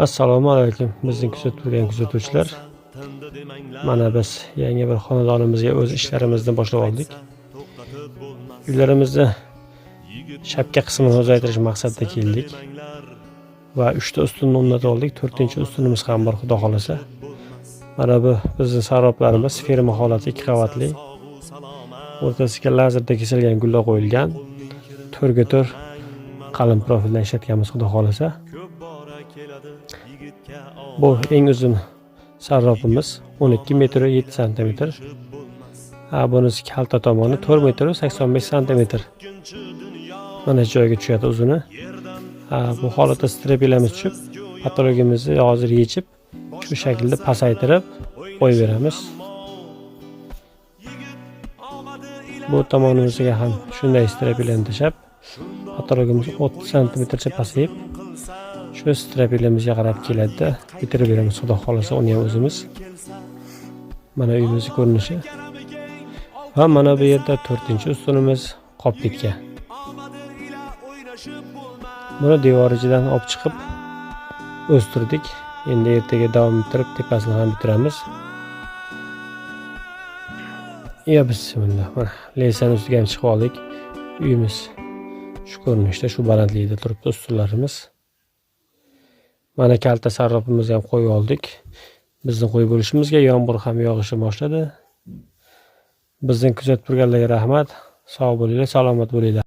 Assalomu alaykum. Bizning kuzatib turgan kuzatuvchilar. Mana biz yangi bir xonadonimizga o'z ishlarimizni boshlab oldik. Uylarimizni shapka qismini uzaytirish maqsadida keldik va 3 ta ustunni o'rnatib oldik. 4-ustunimiz ham bor, xudo xolasa. Mana bu bizning saroblarimiz ferma holati 2 qavatli. O'rtasiga lazerda kesilgan gullar qo'yilgan. 4x4 qalin profildan ishlatganmiz, xudo xolasa. Bu eng uzun sarrofimiz 12 metr 7 cm. Bunisi kalta tomoni 4 metr 85 cm. Mana shu joyga tushadi uzuni. Bu holatda strepilamiz tushib, patologimizni hozir yechib, shu shaklda pasaytirib qo'yib beramiz. Bu tomonimizga ham shunday strepilani tashab, patologimiz 30 cm pasayib, shu strapilamizga qarab keladi-da, bitirib beramiz, xudo xolasa, uni ham o'zimiz. Mana uyimizning ko'rinishi. Va mana bu yerda 4-ustunimiz qolib ketgan. Buni devor ichidan olib chiqib o'stirdik. Endi ertaga davom ettirib tepasini ham bitiramiz. Ya bismillah. Mana lesan ustiga ham chiqib oldik. Uyimiz shu ko'rinishda, shu balandlikda turibdi ustunlarimiz. Mana kalta sarrofimizni ham qo'yib oldik. Bizning qo'yib bo'lishimizga yomg'ir ham yog'ishni boshladi. Bizning kuzatib turganlarga rahmat. Sog' bo'linglar, salomat bo'linglar.